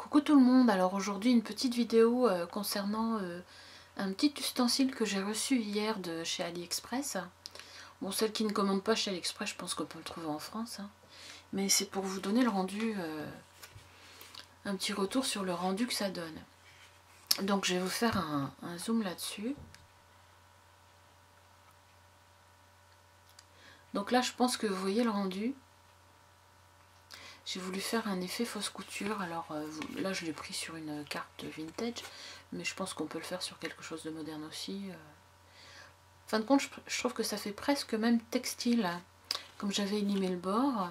Coucou tout le monde, alors aujourd'hui une petite vidéo concernant un petit ustensile que j'ai reçu hier de chez AliExpress. Bon, celle qui ne commande pas chez AliExpress, je pense qu'on peut le trouver en France, hein. Mais c'est pour vous donner le rendu, un petit retour sur le rendu que ça donne. Donc je vais vous faire un zoom là-dessus. Donc là je pense que vous voyez le rendu. J'ai voulu faire un effet fausse couture, alors là je l'ai pris sur une carte vintage, mais je pense qu'on peut le faire sur quelque chose de moderne aussi. En fin de compte, je trouve que ça fait presque même textile, hein, comme j'avais limé le bord.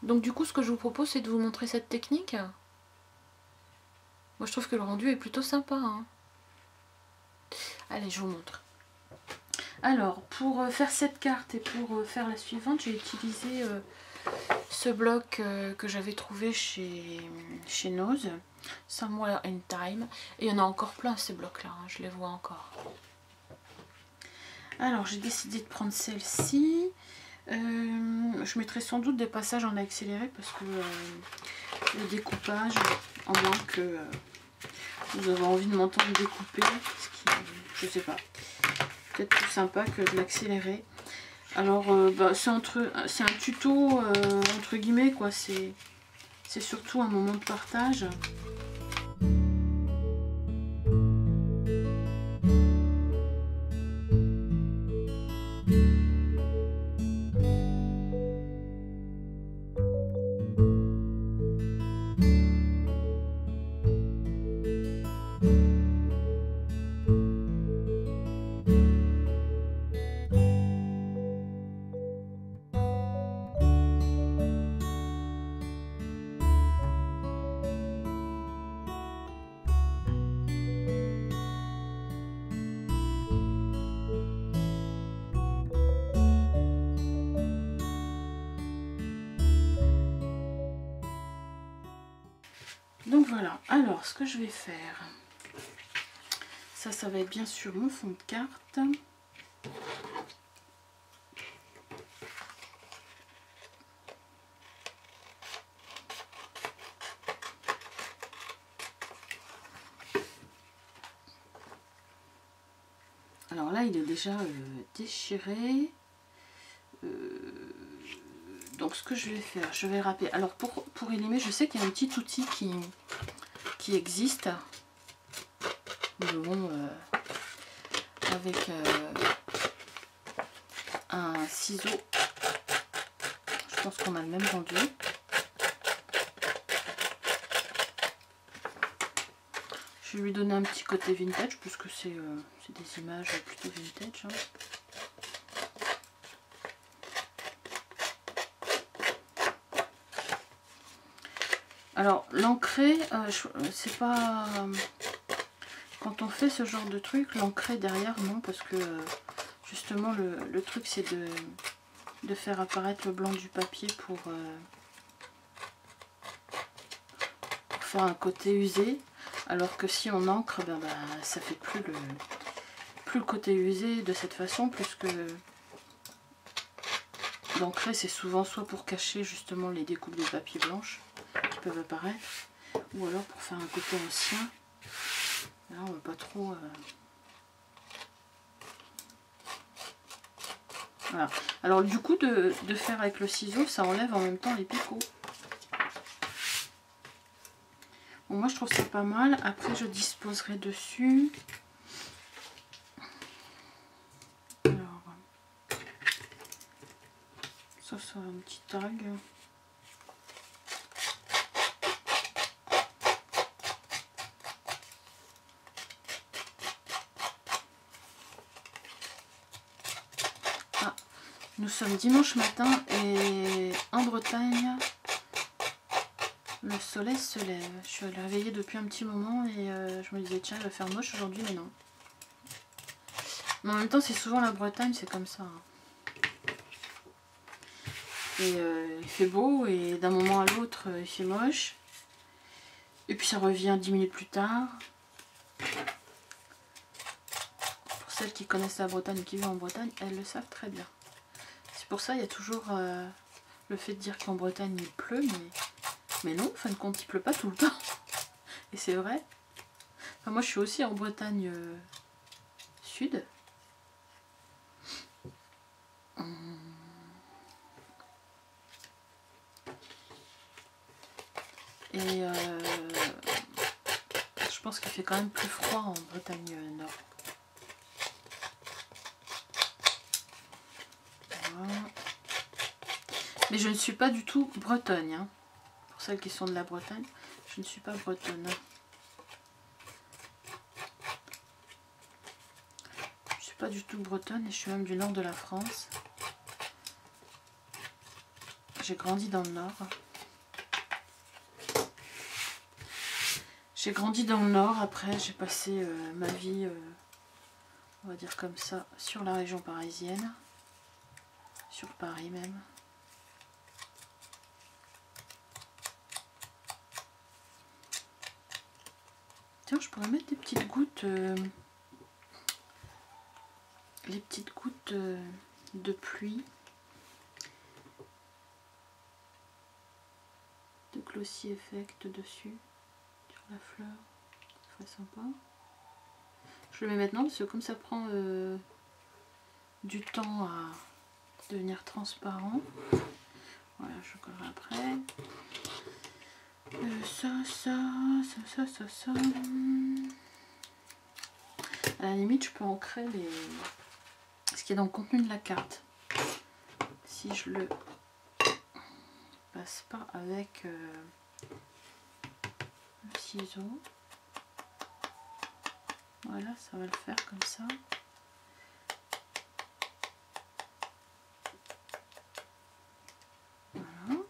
Donc du coup, ce que je vous propose, c'est de vous montrer cette technique. Moi je trouve que le rendu est plutôt sympa, hein. Allez, je vous montre. Alors, pour faire cette carte et pour faire la suivante, j'ai utilisé ce bloc que j'avais trouvé chez Nose, Somewhere in Time. Et il y en a encore plein ces blocs-là, hein, je les vois encore. Alors, j'ai décidé de prendre celle-ci. Je mettrai sans doute des passages en accéléré parce que le découpage, en moins que vous avez envie de m'entendre découper, ce qui, je sais pas, peut-être plus sympa que de l'accélérer. Alors c'est un tuto entre guillemets quoi, c'est surtout un moment de partage. Donc voilà, alors ce que je vais faire, ça va être bien sûr mon fond de carte. Alors là il est déjà déchiré. Donc ce que je vais faire, je vais râper. Alors pour élimer, je sais qu'il y a un petit outil qui existe. Mais bon, avec un ciseau, je pense qu'on a le même rendu. Je vais lui donner un petit côté vintage puisque c'est des images plutôt vintage, hein. Alors l'ancré, c'est pas... Quand on fait ce genre de truc, l'ancré derrière, non, parce que justement le truc c'est de faire apparaître le blanc du papier pour faire un côté usé. Alors que si on encre, ça fait plus le côté usé de cette façon, puisque l'ancré c'est souvent soit pour cacher justement les découpes de papier blanche qui peuvent apparaître, ou alors pour faire un côté ancien. Là on va pas trop... Voilà. Alors du coup de faire avec le ciseau, ça enlève en même temps les picots. Bon, moi je trouve ça pas mal. Après je disposerai dessus. Alors ça un petit tag. Nous sommes dimanche matin et en Bretagne, le soleil se lève. Je suis réveillée depuis un petit moment et je me disais tiens il va faire moche aujourd'hui, mais non. Mais en même temps c'est souvent la Bretagne, c'est comme ça, hein. Et il fait beau et d'un moment à l'autre il fait moche. Et puis ça revient 10 minutes plus tard. Pour celles qui connaissent la Bretagne et qui vivent en Bretagne, elles le savent très bien. Pour ça, il y a toujours le fait de dire qu'en Bretagne il pleut, mais Mais non, en fin de compte, il pleut pas tout le temps. Et c'est vrai. Enfin, moi, je suis aussi en Bretagne sud. Et je pense qu'il fait quand même plus froid en Bretagne nord. Voilà. Mais je ne suis pas du tout bretonne. Hein. Pour celles qui sont de la Bretagne, je ne suis pas bretonne. Je ne suis pas du tout bretonne et je suis même du nord de la France. J'ai grandi dans le nord. J'ai grandi dans le nord, après j'ai passé ma vie, on va dire comme ça, sur la région parisienne. Sur Paris même. Tiens, je pourrais mettre des petites gouttes, les petites gouttes de pluie. De Glossy Effect dessus, sur la fleur. Ça serait sympa. Je le mets maintenant parce que comme ça prend du temps à devenir transparent. Voilà, je collerai après. Ça. À la limite, je peux ancrer ce qui est dans le contenu de la carte. Si je le passe pas avec le ciseau. Voilà, ça va le faire comme ça. Voilà.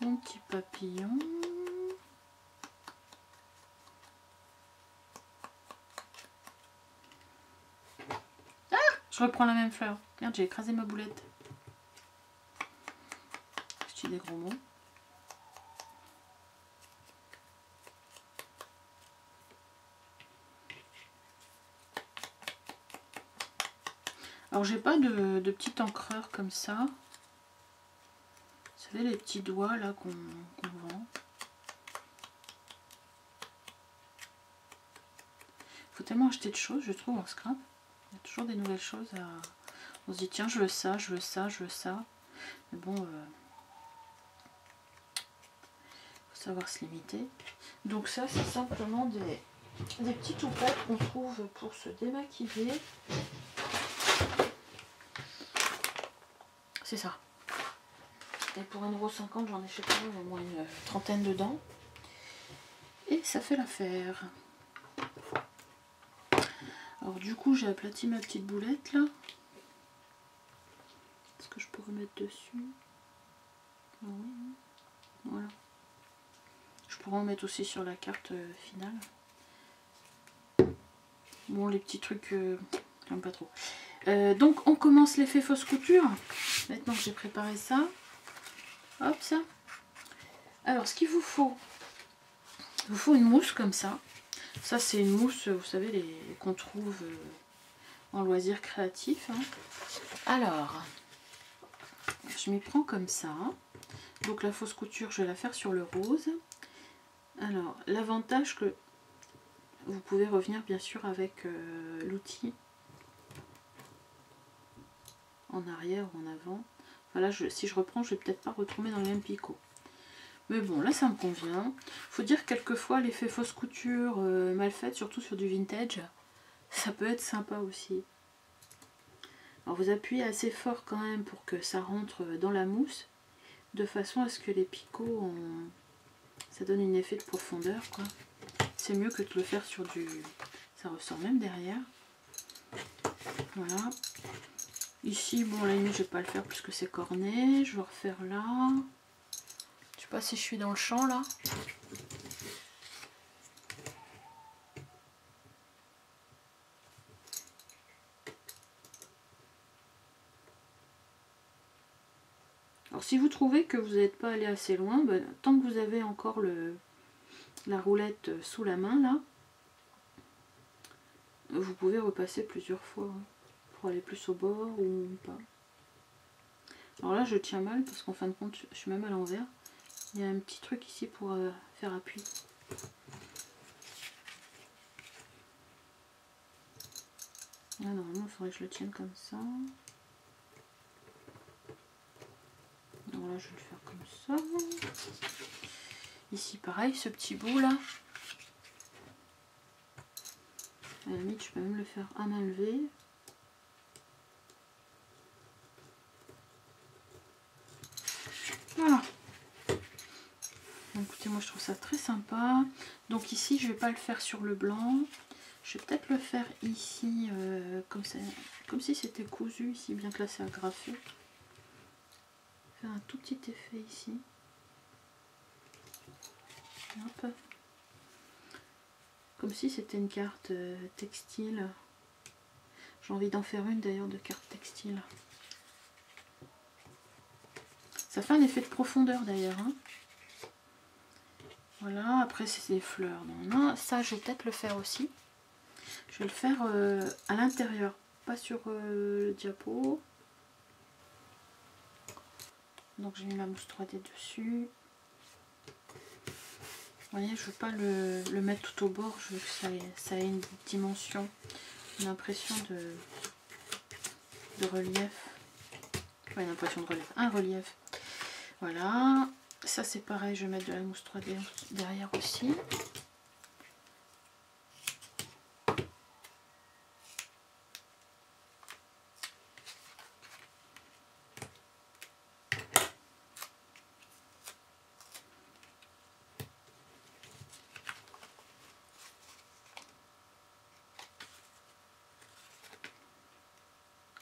Mon petit papillon. Ah! Je reprends la même fleur. Merde, j'ai écrasé ma boulette. Je dis des gros mots. Alors j'ai pas de petit encreur comme ça. Vous savez les petits doigts là qu'on vend. Faut tellement acheter de choses, je trouve, en scrap. Il y a toujours des nouvelles choses à... On se dit tiens je veux ça, je veux ça, je veux ça. Mais bon, faut savoir se limiter. Donc ça c'est simplement des petits toupettes qu'on trouve pour se démaquiller. C'est ça. Et pour 1,50 €, j'en ai chez moi au moins une trentaine dedans. Et ça fait l'affaire. Alors du coup j'ai aplati ma petite boulette là. Est-ce que je peux remettre dessus? Oui. Voilà. Je pourrais en mettre aussi sur la carte finale. Bon les petits trucs, j'aime pas trop. Donc on commence l'effet fausse couture. Maintenant que j'ai préparé ça. Hop ça. Alors ce qu'il vous faut, il vous faut une mousse comme ça. Ça c'est une mousse, vous savez, les qu'on trouve en loisirs créatifs. Hein. Alors, je m'y prends comme ça. Donc la fausse couture, je vais la faire sur le rose. Alors, l'avantage que vous pouvez revenir bien sûr avec l'outil en arrière ou en avant. Voilà, si je reprends, je vais peut-être pas retomber dans le même picot. Mais bon, là ça me convient. Faut dire quelquefois l'effet fausse couture mal faite, surtout sur du vintage, ça peut être sympa aussi. Alors vous appuyez assez fort quand même pour que ça rentre dans la mousse, de façon à ce que les picots, ça donne un effet de profondeur, quoi. C'est mieux que de le faire sur du... Ça ressort même derrière. Voilà. Ici, bon, la limite, je vais pas le faire puisque c'est corné. Je vais refaire là. Je sais pas si je suis dans le champ là. Alors si vous trouvez que vous n'êtes pas allé assez loin, ben, tant que vous avez encore la roulette sous la main là, vous pouvez repasser plusieurs fois hein, pour aller plus au bord ou pas. Alors là je tiens mal parce qu'en fin de compte je suis même à l'envers. Il y a un petit truc ici pour faire appui. Là, normalement, il faudrait que je le tienne comme ça. Donc là, je vais le faire comme ça. Ici, pareil, ce petit bout là. À la limite, je peux même le faire à main levée. Voilà. Donc, écoutez, moi je trouve ça très sympa. Donc ici, je vais pas le faire sur le blanc. Je vais peut-être le faire ici, comme si c'était cousu ici, bien que là c'est agrafé. Faire un tout petit effet ici. Hop. Comme si c'était une carte textile. J'ai envie d'en faire une d'ailleurs de carte textile. Ça fait un effet de profondeur d'ailleurs. Hein. Voilà, après c'est des fleurs. Non, ça je vais peut-être le faire aussi. Je vais le faire à l'intérieur, pas sur le diapo. Donc j'ai mis ma mousse 3D dessus. Vous voyez, je ne veux pas le mettre tout au bord, je veux que ça ait une dimension, une impression de relief. Pas une impression de relief, un relief. Voilà, ça c'est pareil, je vais mettre de la mousse 3D derrière aussi.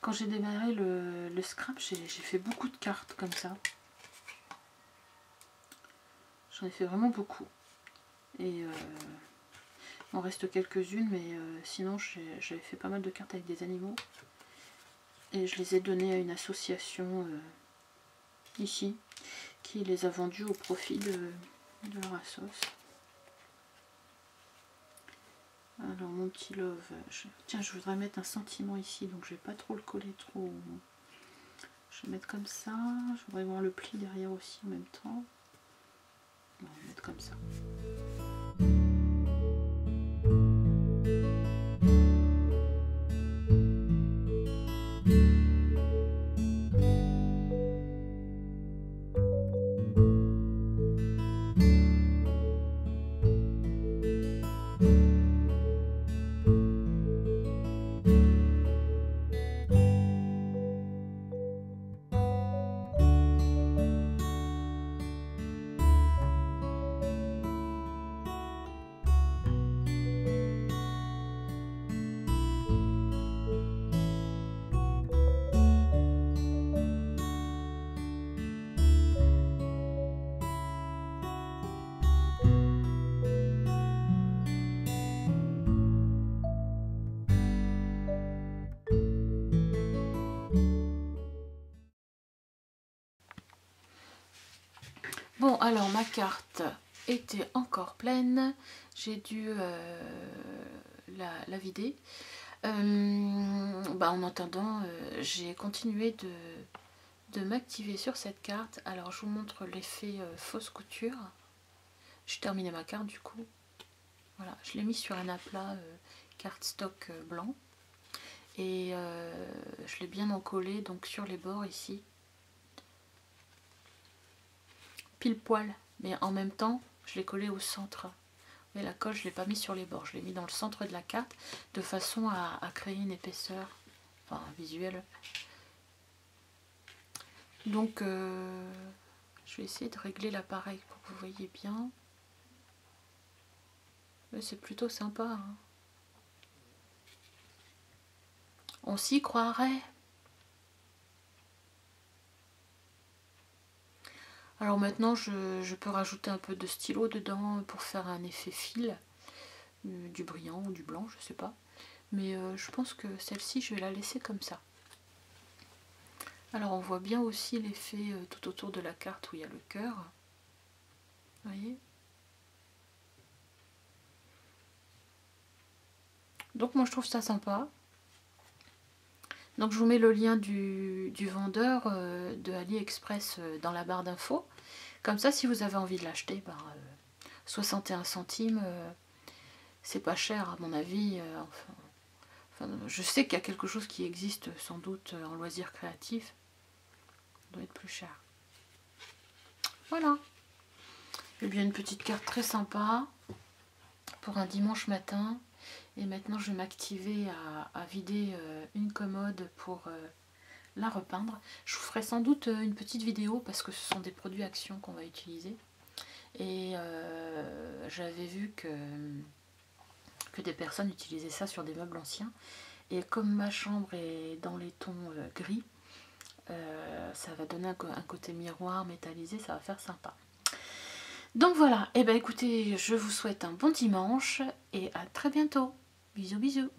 Quand j'ai démarré le scrap, j'ai fait beaucoup de cartes comme ça. J'en ai fait vraiment beaucoup. Et il m'en reste quelques-unes, mais sinon j'avais fait pas mal de cartes avec des animaux. Et je les ai données à une association ici, qui les a vendues au profit de leur assos. Alors mon petit love, tiens, je voudrais mettre un sentiment ici, donc je vais pas trop le coller trop. Je vais mettre comme ça, je voudrais voir le pli derrière aussi en même temps. On va mettre comme ça. Bon, alors ma carte était encore pleine, j'ai dû la vider. En attendant, j'ai continué de m'activer sur cette carte. Alors je vous montre l'effet fausse couture. J'ai terminé ma carte du coup. Voilà, je l'ai mis sur un aplat cardstock blanc. Et je l'ai bien encollé donc sur les bords ici. Pile poil, mais en même temps je l'ai collé au centre. Mais la colle je l'ai pas mis sur les bords, je l'ai mis dans le centre de la carte de façon à créer une épaisseur, enfin visuelle. Donc je vais essayer de régler l'appareil pour que vous voyez bien. Mais c'est plutôt sympa. Hein. On s'y croirait. Alors maintenant je peux rajouter un peu de stylo dedans pour faire un effet fil, du brillant ou du blanc, je sais pas. Mais je pense que celle-ci je vais la laisser comme ça. Alors on voit bien aussi l'effet tout autour de la carte où il y a le cœur. Vous voyez? Donc moi je trouve ça sympa. Donc je vous mets le lien du vendeur de AliExpress dans la barre d'infos. Comme ça, si vous avez envie de l'acheter, 61 centimes, c'est pas cher à mon avis. Enfin, je sais qu'il y a quelque chose qui existe sans doute en loisirs créatifs. Ça doit être plus cher. Voilà. Et bien une petite carte très sympa pour un dimanche matin. Et maintenant je vais m'activer à vider une commode pour la repeindre. Je vous ferai sans doute une petite vidéo parce que ce sont des produits Action qu'on va utiliser. Et j'avais vu que des personnes utilisaient ça sur des meubles anciens. Et comme ma chambre est dans les tons gris, ça va donner un côté miroir métallisé, ça va faire sympa. Donc voilà, et écoutez, je vous souhaite un bon dimanche et à très bientôt. Bisous bisous.